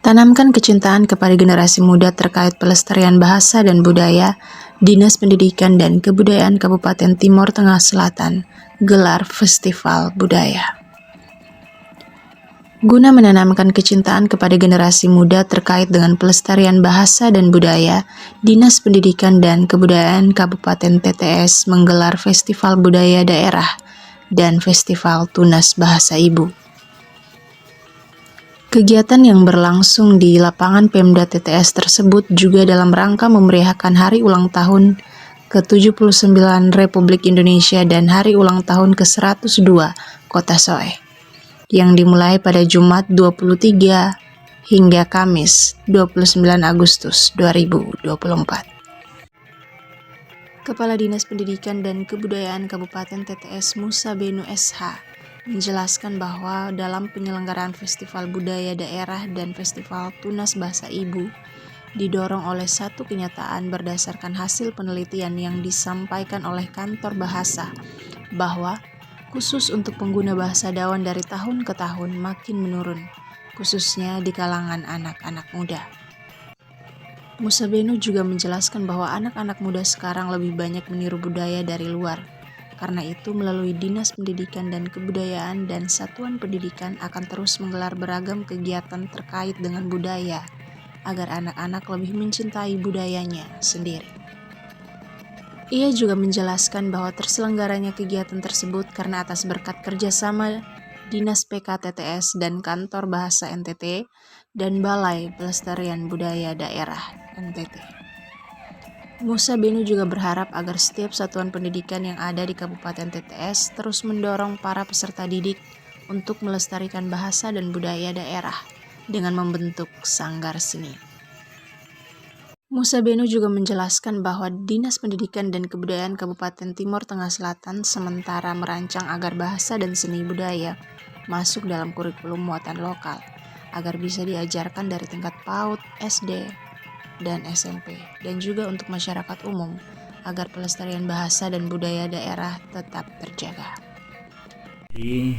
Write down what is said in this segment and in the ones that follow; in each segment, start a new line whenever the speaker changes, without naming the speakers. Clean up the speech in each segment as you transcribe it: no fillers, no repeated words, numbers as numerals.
Tanamkan kecintaan kepada generasi muda terkait pelestarian bahasa dan budaya. Dinas Pendidikan dan Kebudayaan Kabupaten Timor Tengah Selatan gelar Festival Budaya. Guna menanamkan kecintaan kepada generasi muda terkait dengan pelestarian bahasa dan budaya, Dinas Pendidikan dan Kebudayaan Kabupaten TTS menggelar Festival Budaya Daerah dan Festival Tunas Bahasa Ibu. Kegiatan yang berlangsung di lapangan Pemda TTS tersebut juga dalam rangka memeriahkan Hari Ulang Tahun ke-79 Republik Indonesia dan Hari Ulang Tahun ke-102 Kota Soe, yang dimulai pada Jumat 23 hingga Kamis 29 Agustus 2024. Kepala Dinas Pendidikan dan Kebudayaan Kabupaten TTS Musa Benu SH menjelaskan bahwa dalam penyelenggaraan Festival Budaya Daerah dan Festival Tunas Bahasa Ibu didorong oleh satu kenyataan berdasarkan hasil penelitian yang disampaikan oleh Kantor Bahasa bahwa khusus untuk pengguna bahasa Dawan dari tahun ke tahun makin menurun, khususnya di kalangan anak-anak muda. Musa Benu juga menjelaskan bahwa anak-anak muda sekarang lebih banyak meniru budaya dari luar. Karena itu, melalui Dinas Pendidikan dan Kebudayaan dan Satuan Pendidikan akan terus menggelar beragam kegiatan terkait dengan budaya, agar anak-anak lebih mencintai budayanya sendiri. Ia juga menjelaskan bahwa terselenggaranya kegiatan tersebut karena atas berkat kerjasama Dinas PK TTS dan Kantor Bahasa NTT dan Balai Pelestarian Budaya Daerah NTT. Musa Benu juga berharap agar setiap satuan pendidikan yang ada di Kabupaten TTS terus mendorong para peserta didik untuk melestarikan bahasa dan budaya daerah dengan membentuk sanggar seni. Musa Benu juga menjelaskan bahwa Dinas Pendidikan dan Kebudayaan Kabupaten Timor Tengah Selatan sementara merancang agar bahasa dan seni budaya masuk dalam kurikulum muatan lokal agar bisa diajarkan dari tingkat PAUD, SD, dan SMP, dan juga untuk masyarakat umum agar pelestarian bahasa dan budaya daerah tetap terjaga.
Di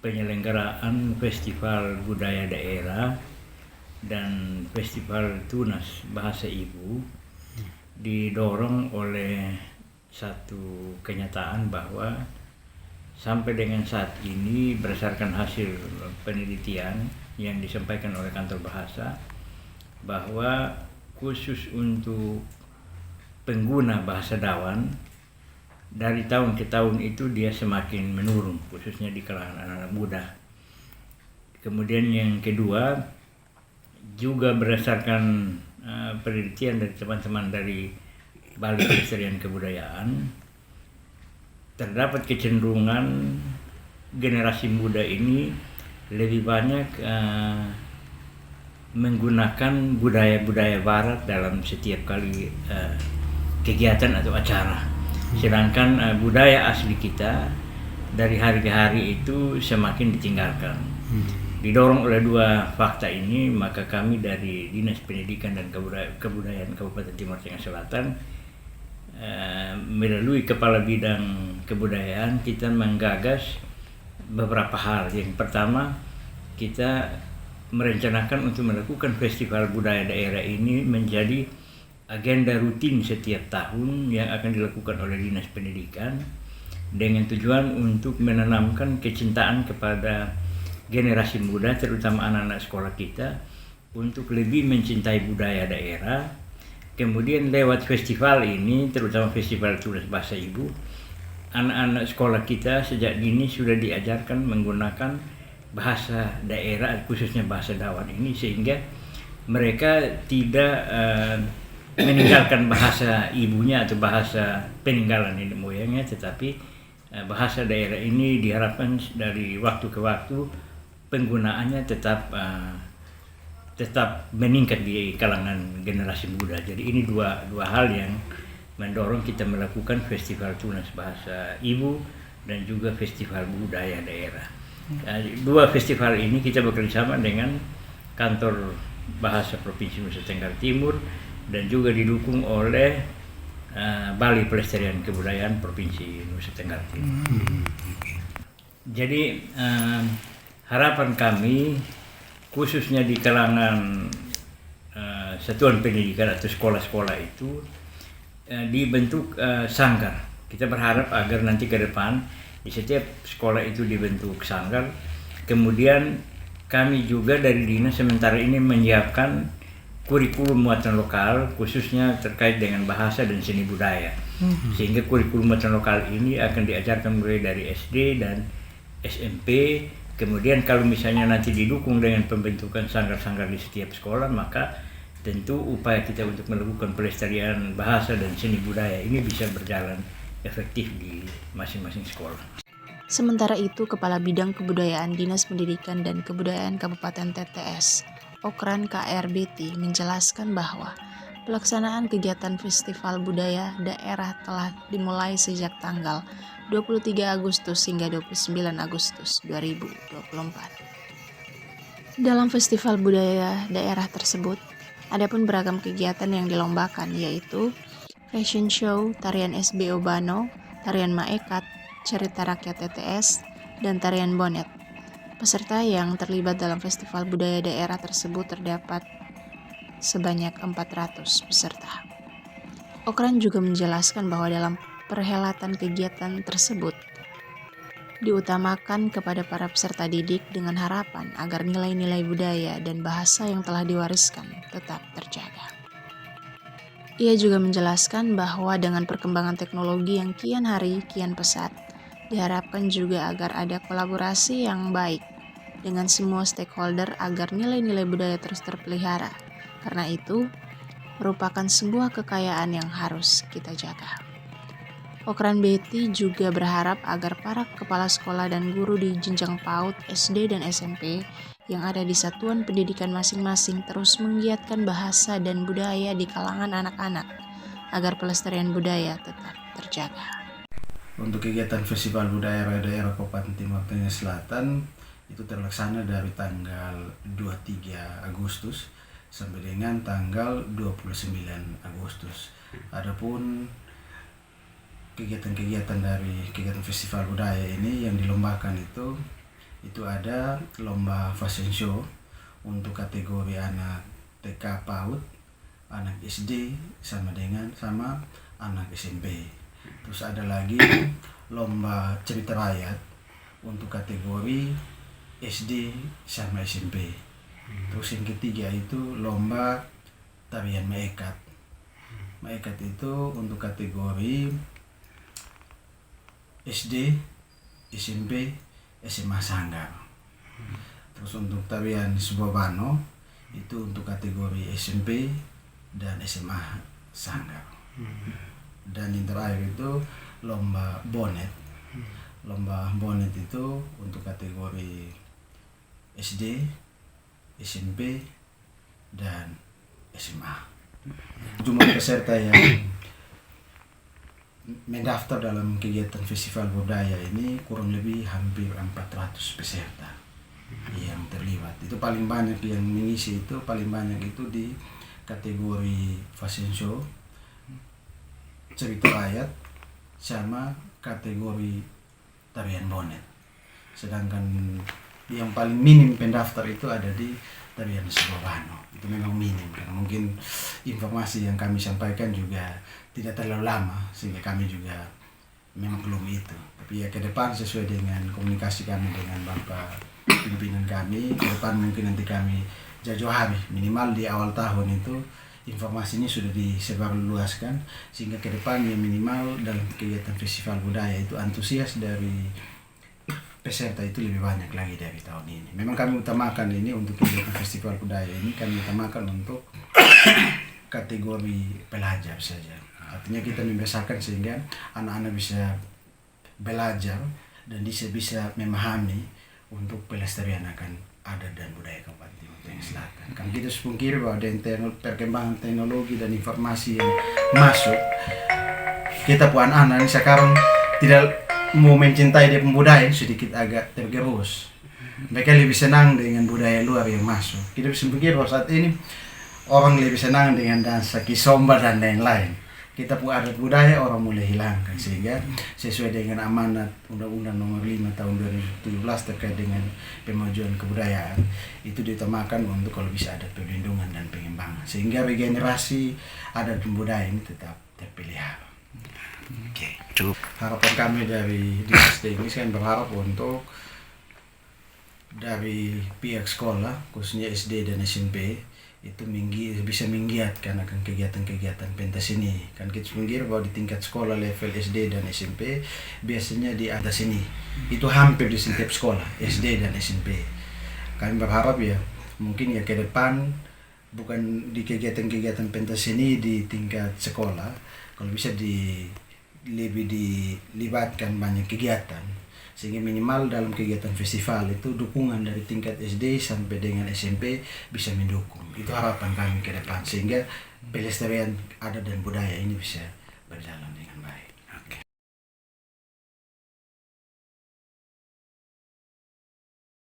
penyelenggaraan Festival Budaya Daerah dan Festival Tunas Bahasa Ibu didorong oleh satu kenyataan bahwa sampai dengan saat ini berdasarkan hasil penelitian yang disampaikan oleh Kantor Bahasa bahwa khusus untuk pengguna bahasa Dawan dari tahun ke tahun itu dia semakin menurun, khususnya di kalangan anak-anak muda. Kemudian yang kedua juga berdasarkan penelitian dari teman-teman dari Balai Pelestarian Kebudayaan, terdapat kecenderungan generasi muda ini lebih banyak menggunakan budaya-budaya barat dalam setiap kali kegiatan atau acara. Sedangkan budaya asli kita dari hari ke hari itu semakin ditinggalkan. Didorong oleh dua fakta ini, maka kami dari Dinas Pendidikan dan Kebudayaan Kabupaten Timor Tengah Selatan melalui Kepala Bidang Kebudayaan kita menggagas beberapa hal. Yang pertama, kita merencanakan untuk melakukan Festival Budaya Daerah ini menjadi agenda rutin setiap tahun yang akan dilakukan oleh Dinas Pendidikan dengan tujuan untuk menanamkan kecintaan kepada generasi muda, terutama anak-anak sekolah kita, untuk lebih mencintai budaya daerah. Kemudian lewat festival ini, terutama Festival Tunas Bahasa Ibu, anak-anak sekolah kita sejak dini sudah diajarkan menggunakan bahasa daerah, khususnya bahasa Dawan ini, sehingga mereka tidak meninggalkan bahasa ibunya atau bahasa peninggalan nenek moyangnya, tetapi bahasa daerah ini diharapkan dari waktu ke waktu penggunaannya tetap meningkat di kalangan generasi muda. Jadi ini dua hal yang mendorong kita melakukan Festival Tunas Bahasa Ibu dan juga Festival Budaya Daerah. Dua festival ini kita bekerjasama dengan Kantor Bahasa Provinsi Nusa Tenggara Timur dan juga didukung oleh Balai Pelestarian Kebudayaan Provinsi Nusa Tenggara Timur. Jadi harapan kami khususnya di kalangan satuan pendidikan atau sekolah-sekolah itu dibentuk sanggar. Kita berharap agar nanti ke depan di setiap sekolah itu dibentuk sanggar. Kemudian kami juga dari dinas sementara ini menyiapkan kurikulum muatan lokal khususnya terkait dengan bahasa dan seni budaya. Sehingga kurikulum muatan lokal ini akan diajarkan mulai dari SD dan SMP. Kemudian kalau misalnya nanti didukung dengan pembentukan sanggar-sanggar di setiap sekolah, maka tentu upaya kita untuk melakukan pelestarian bahasa dan seni budaya ini bisa berjalan efektif di masing-masing sekolah.
Sementara itu, Kepala Bidang Kebudayaan Dinas Pendidikan dan Kebudayaan Kabupaten TTS, Okran KRBT, menjelaskan bahwa pelaksanaan kegiatan Festival Budaya Daerah telah dimulai sejak tanggal 23 Agustus hingga 29 Agustus 2024. Dalam Festival Budaya Daerah tersebut, adapun beragam kegiatan yang dilombakan yaitu fashion show, tarian SBO Bano, tarian Maekat, cerita rakyat TTS, dan tarian bonet. Peserta yang terlibat dalam Festival Budaya Daerah tersebut terdapat sebanyak 400 peserta. Okran juga menjelaskan bahwa dalam perhelatan kegiatan tersebut diutamakan kepada para peserta didik dengan harapan agar nilai-nilai budaya dan bahasa yang telah diwariskan tetap terjaga. Ia juga menjelaskan bahwa dengan perkembangan teknologi yang kian hari kian pesat, diharapkan juga agar ada kolaborasi yang baik dengan semua stakeholder agar nilai-nilai budaya terus terpelihara. Karena itu, merupakan sebuah kekayaan yang harus kita jaga. Okran BT juga berharap agar para kepala sekolah dan guru di jenjang PAUD, SD, dan SMP yang ada di satuan pendidikan masing-masing terus menggiatkan bahasa dan budaya di kalangan anak-anak agar pelestarian budaya tetap terjaga.
Untuk kegiatan Festival Budaya Daerah Kabupaten Timur Tengah Selatan itu terlaksana dari tanggal 23 Agustus sampai dengan tanggal 29 Agustus. Adapun kegiatan-kegiatan dari kegiatan Festival Budaya ini yang dilombakan itu ada lomba fashion show untuk kategori anak TK PAUD, anak SD sama anak SMP. Terus ada lagi lomba cerita rakyat untuk kategori SD sama SMP. Terus yang ketiga itu lomba tarian Maekat. Maekat itu untuk kategori SD, SMP, SMA Sanggar. Terus untuk tarian sebuah Bano itu untuk kategori SMP dan SMA Sanggar. Dan yang terakhir itu lomba bonet. Lomba bonet itu untuk kategori SD, SMP, dan SMA. Jumlah peserta yang mendaftar dalam kegiatan Festival Budaya ini kurang lebih hampir 400 peserta yang terlibat. Itu paling banyak yang mengisi itu di kategori fashion show, cerita rakyat, sama kategori tarian bonet. Sedangkan yang paling minim pendaftar itu ada di tarian Bano. Itu memang minim karena mungkin informasi yang kami sampaikan juga tidak terlalu lama sehingga kami juga memang belum itu. Tapi ya ke depan sesuai dengan komunikasi kami dengan Bapak pimpinan kami, ke depan mungkin nanti kami jauh hari minimal di awal tahun itu informasi ini sudah disebarluaskan sehingga ke depan ya minimal dalam kegiatan Festival Budaya itu antusias dari peserta itu lebih banyak lagi dari tahun ini. Memang kami utamakan ini untuk kegiatan Festival Budaya ini kami utamakan untuk kategori pelajar saja. Artinya kita membiasakan sehingga anak-anak bisa belajar dan bisa memahami untuk pelestarian akan adat dan budaya Kabupaten Timur Tengah Selatan. Kan kita sepungkiri bahwa ada perkembangan teknologi dan informasi yang masuk. Kita pun anak-anak ini sekarang tidak mau mencintai dia budaya sedikit agak tergerus. Mereka lebih senang dengan budaya luar yang masuk. Kita bisa pikir bahwa saat ini orang lebih senang dengan dansa kizomba dan lain-lain. kita punya adat budaya orang mulai hilangkan, sehingga sesuai dengan amanat Undang-Undang Nomor 5 Tahun 2017 terkait dengan pemajuan kebudayaan, itu diutamakan untuk kalau bisa adat perlindungan dan pengembangan, sehingga bagi generasi adat dan budaya ini tetap terpelihara.
Oke, cukup.
Harapan kami dari Dinas Teknis kan berharap untuk dari pihak sekolah, khususnya SD dan SMP, itu bisa menggiatkan akan kegiatan-kegiatan pentas ini. Kan kita mengira bahwa di tingkat sekolah level SD dan SMP biasanya di atas ini, itu hampir di setiap sekolah SD dan SMP. Kami berharap ya mungkin ya ke depan bukan di kegiatan-kegiatan pentas ini di tingkat sekolah, kalau bisa lebih dilibatkan banyak kegiatan, sehingga minimal dalam kegiatan festival itu dukungan dari tingkat SD sampai dengan SMP bisa mendukung. Itu harapan kami ke depan, sehingga pelestarian adat dan budaya ini bisa berjalan dengan